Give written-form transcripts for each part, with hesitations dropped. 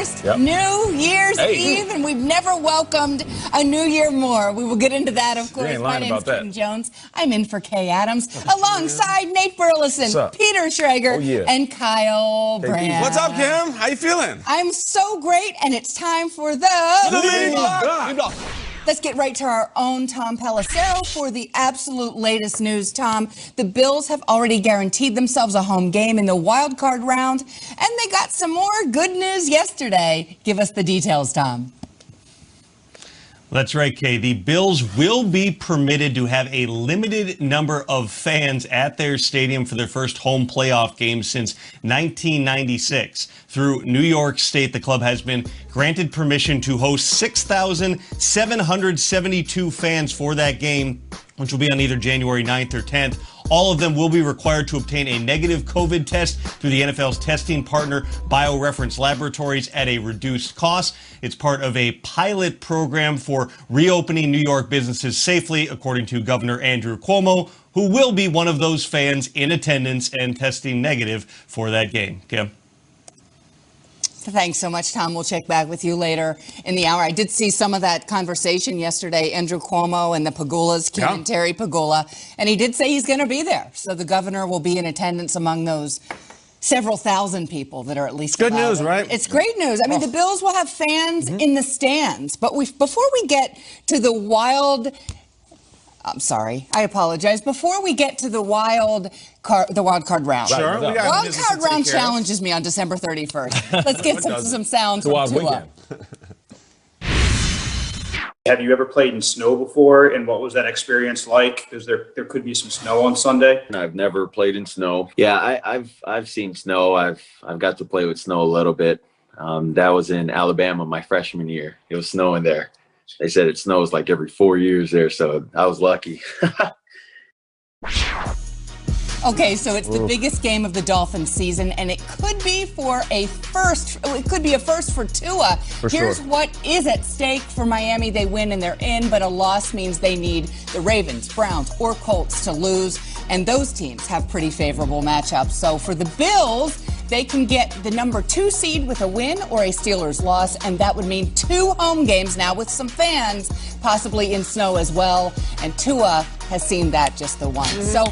31st, New Year's Eve, and we've never welcomed a new year more. We will get into that, of course. My name's Kim Jones. I'm in for Kay Adams, alongside Nate Burleson, Peter Schrager, and Kyle Brand. What's up, Kim? How you feeling? I'm so great, and it's time for the Lead Block. Let's get right to our own Tom Pelissero for the absolute latest news. Tom, the Bills have already guaranteed themselves a home game in the wild card round, and they got some more good news yesterday. Give us the details, Tom. That's right, Kay. The Bills will be permitted to have a limited number of fans at their stadium for their first home playoff game since 1996. Through New York State, the club has been granted permission to host 6,772 fans for that game, which will be on either January 9th or 10th. All of them will be required to obtain a negative COVID test through the NFL's testing partner, BioReference Laboratories, at a reduced cost. It's part of a pilot program for reopening New York businesses safely, according to Governor Andrew Cuomo, who will be one of those fans in attendance and testing negative for that game. Kim? Thanks so much, Tom. We'll check back with you later in the hour. I did see some of that conversation yesterday, Andrew Cuomo and the Pagulas, Kim and Terry Pagula, and he did say he's going to be there. So the governor will be in attendance among those several thousand people that are at least good news, right? It's great news. I mean, the Bills will have fans in the stands, but before we get to the wild... I'm sorry. I apologize. Before we get to the wild card round. Sure. Wild card round challenges me on December 31st. Let's get some sounds from Tua. Have you ever played in snow before, and what was that experience like? Because there could be some snow on Sunday. I've never played in snow. Yeah, I've seen snow. I've got to play with snow a little bit. That was in Alabama my freshman year. It was snowing there. They said it snows like every 4 years there, so I was lucky. Okay, so it's the biggest game of the Dolphins season, and it could be a first for Tua. Here's what is at stake for Miami. They win and they're in, but a loss means they need the Ravens, Browns, or Colts to lose, and those teams have pretty favorable matchups. So for the Bills, they can get the number 2 seed with a win or a Steelers loss, and that would mean 2 home games now with some fans, possibly in snow as well. And Tua has seen that just the once. So,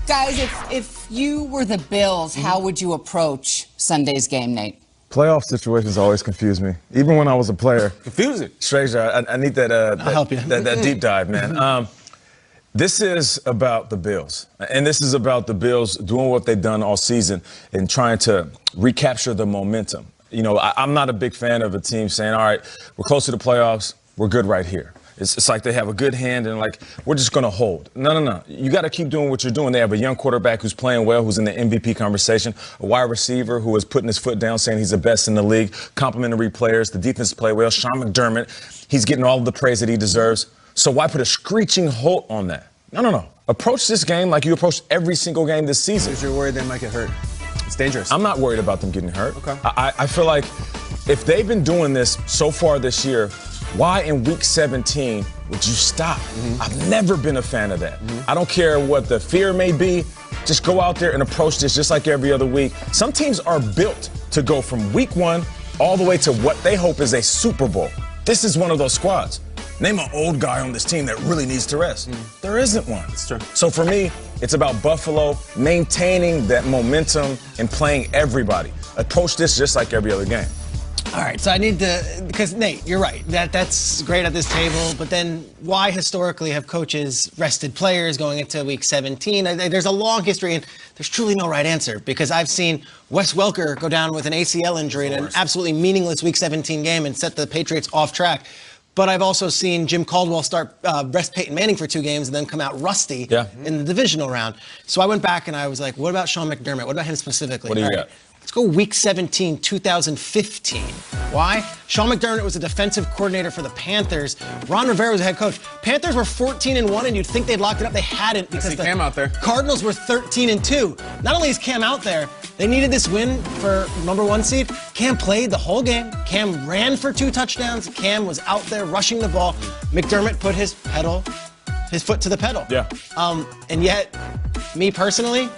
guys, if you were the Bills, how would you approach Sunday's game, Nate? Playoff situations always confuse me, even when I was a player. Confusing. Schrager, I need that. I'll help you. That deep dive, man. This is about the Bills, and this is about the Bills doing what they've done all season and trying to recapture the momentum. You know, I'm not a big fan of a team saying, all right, we're close to the playoffs, we're good right here. It's like they have a good hand and like, we're just going to hold. No. You got to keep doing what you're doing. They have a young quarterback who's playing well, who's in the MVP conversation, a wide receiver who is putting his foot down, saying he's the best in the league, complimentary players, the defense play well. Sean McDermott, he's getting all of the praise that he deserves. So why put a screeching halt on that? No. Approach this game like you approach every single game this season. Because you're worried they might get hurt. It's dangerous. I'm not worried about them getting hurt. Okay. I feel like if they've been doing this so far this year, why in week 17 would you stop? I've never been a fan of that. I don't care what the fear may be. Just go out there and approach this just like every other week. Some teams are built to go from week 1 all the way to what they hope is a Super Bowl. This is one of those squads. Name an old guy on this team that really needs to rest. There isn't one. That's true. So for me, it's about Buffalo maintaining that momentum and playing everybody. Approach this just like every other game. All right, so I need to, because Nate, you're right. That's great at this table, but then why historically have coaches rested players going into week 17? There's a long history, and there's truly no right answer, because I've seen Wes Welker go down with an ACL injury in an absolutely meaningless week 17 game and set the Patriots off track. But I've also seen Jim Caldwell rest Peyton Manning for 2 games and then come out rusty in the divisional round. So I went back and I was like, what about Sean McDermott? What about him specifically? What do you got? Let's go week 17, 2015. Why? Sean McDermott was a defensive coordinator for the Panthers. Ron Rivera was the head coach. Panthers were 14-1, and you'd think they'd locked it up. They hadn't because the Cam out there. Cardinals were 13-2. Not only is Cam out there, they needed this win for number 1 seed. Cam played the whole game. Cam ran for 2 touchdowns. Cam was out there rushing the ball. McDermott put his foot to the pedal. Yeah. And yet, me personally,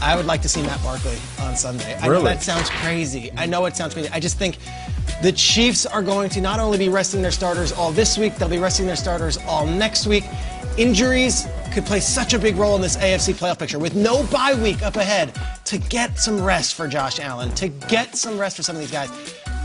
I would like to see Matt Barkley on Sunday. I know that sounds crazy. I know it sounds crazy. I just think The Chiefs are going to not only be resting their starters all this week, they'll be resting their starters all next week. Injuries could play such a big role in this AFC playoff picture. With no bye week up ahead, to get some rest for Josh Allen, to get some rest for some of these guys.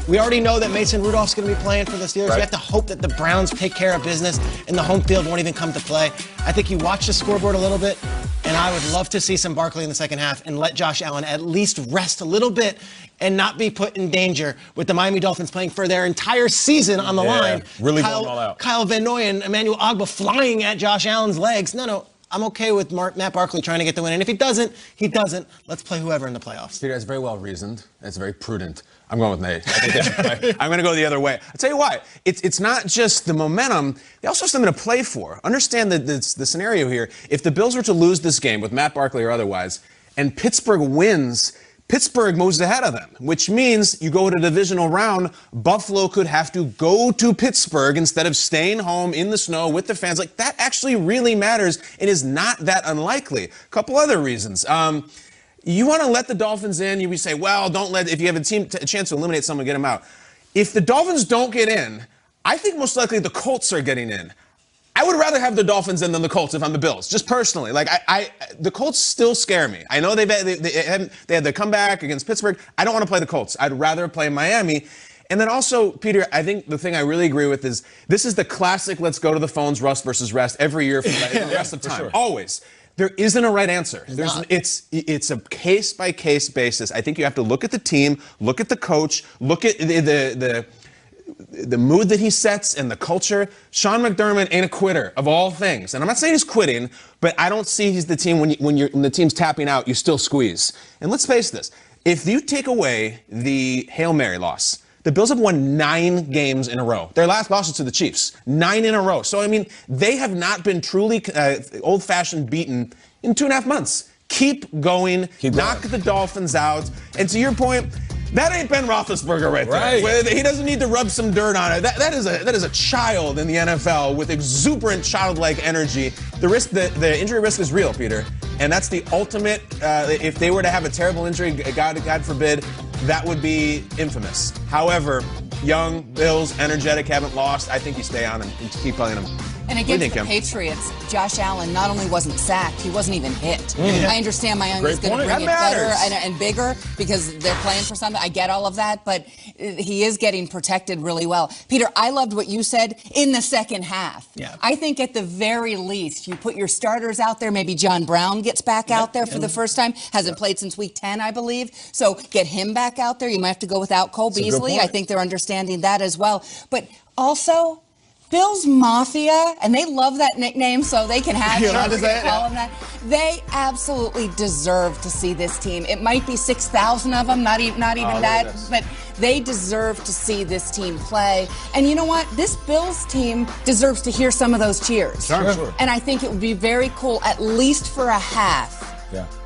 We already know that Mason Rudolph's going to be playing for the Steelers. Right. We have to hope that the Browns take care of business and the home field won't even come to play. I think you watch the scoreboard a little bit, and I would love to see some Barkley in the second half and let Josh Allen at least rest a little bit and not be put in danger with the Miami Dolphins playing for their entire season on the line. Really going all out. Kyle Van Noy and Emmanuel Ogbah flying at Josh Allen's legs. No. I'm okay with Matt Barkley trying to get the win. And if he doesn't, he doesn't. Let's play whoever in the playoffs. Peter, that's very well reasoned. That's very prudent. I'm going with Nate. I'm going to go the other way. I'll tell you why. It's not just the momentum. They also have something to play for. Understand the scenario here. If the Bills were to lose this game with Matt Barkley or otherwise, and Pittsburgh wins, Pittsburgh moves ahead of them, which means you go to the divisional round, Buffalo could have to go to Pittsburgh instead of staying home in the snow with the fans. Like, that actually really matters and is not that unlikely. A couple other reasons. You want to let the Dolphins in, you would say, well, don't let, if you have a chance to eliminate someone, get them out. If the Dolphins don't get in, I think most likely the Colts are getting in. I would rather have the Dolphins in than the Colts if I'm the Bills, just personally. Like, the Colts still scare me. I know they had the comeback against Pittsburgh. I don't want to play the Colts. I'd rather play Miami. And then also, Peter, I think the thing I really agree with is this is the classic let's go to the phones, rust versus rest, every year for the rest of time. Sure. Always. There isn't a right answer. It's a case-by-case basis. I think you have to look at the team, look at the coach, look at the mood that he sets and the culture. Sean McDermott ain't a quitter of all things. And I'm not saying he's quitting, but I don't see he's the team when the team's tapping out, you still squeeze. And let's face this. If you take away the Hail Mary loss, the Bills have won 9 games in a row. Their last loss was to the Chiefs. 9 in a row. So, I mean, they have not been truly old-fashioned beaten in 2.5 months. Keep going. Knock the Dolphins out. And to your point, that ain't Ben Roethlisberger right there. He doesn't need to rub some dirt on it. That is a child in the NFL with exuberant childlike energy. The injury risk is real, Peter, and that's the ultimate. If they were to have a terrible injury, God forbid, that would be infamous. However, young Bills, energetic, haven't lost. I think you stay on and keep playing them. And against the Patriots, Josh Allen not only wasn't sacked, he wasn't even hit. I understand Miami is going to bring it better and bigger because they're playing for something. I get all of that, but he is getting protected really well. Peter, I loved what you said in the second half. Yeah. I think at the very least, you put your starters out there. Maybe John Brown gets back out there for the first time. Hasn't played since week 10, I believe. So get him back out there. You might have to go without Cole Beasley. I think they're understanding that as well. But also, Bills Mafia, and they love that nickname, so they can have call them that. They absolutely deserve to see this team. It might be 6,000 of them, not even that, but they deserve to see this team play. And you know what? This Bills team deserves to hear some of those cheers. Sure. And I think it would be very cool, at least for a half,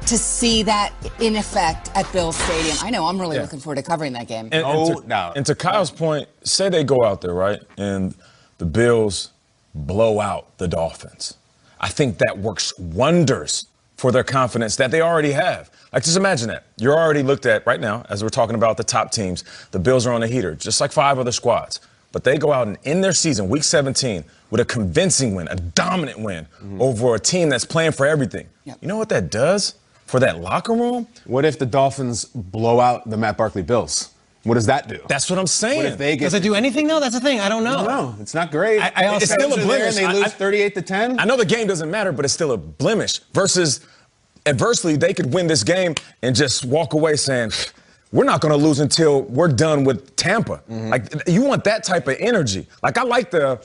to see that in effect at Bills Stadium. I know, I'm really looking forward to covering that game. And to Kyle's point, say they go out there, right, and the Bills blow out the Dolphins. I think that works wonders for their confidence that they already have. Like, just imagine that. You're already looked at right now, as we're talking about the top teams. The Bills are on a heater, just like 5 other squads. But they go out and end their season, week 17, with a convincing win, a dominant win over a team that's playing for everything. You know what that does for that locker room? What if the Dolphins blow out the Matt Barkley Bills? What does that do? That's what I'm saying. Does it do anything, though? That's the thing. I don't know. No, it's not great. It's still a blemish. They lose 38-10. I know the game doesn't matter, but it's still a blemish. Versus, adversely, they could win this game and just walk away saying, we're not going to lose until we're done with Tampa. Like, you want that type of energy. Like, I like the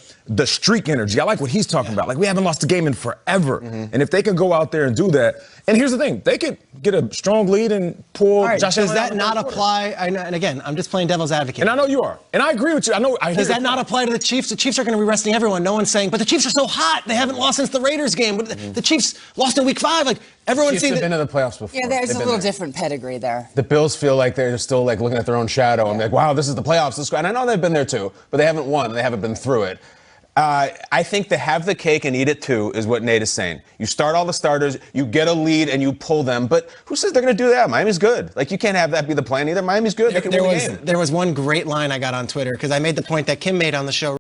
streak energy. I like what he's talking about. Like, we haven't lost a game in forever. And if they can go out there and do that, and here's the thing, they could get a strong lead and pull Josh Allen. Does that not apply? And again, I'm just playing devil's advocate. And I know you are. And I agree with you. Does that not apply to the Chiefs? The Chiefs are going to be resting everyone. No one's saying, but the Chiefs are so hot. They haven't lost since the Raiders game. The Chiefs lost in week 5. Like, everyone's seen. They've been to the playoffs before. Yeah, there's a little different pedigree there. The Bills feel like they're still like looking at their own shadow. I'm like, wow, this is the playoffs. And I know they've been there too, but they haven't won. They haven't been through it. I think to have the cake and eat it too is what Nate is saying. You start all the starters, you get a lead, and you pull them. But who says they're going to do that? Miami's good. Like, you can't have that be the plan either. Miami's good. They can win the game. There was one great line I got on Twitter because I made the point that Kim made on the show.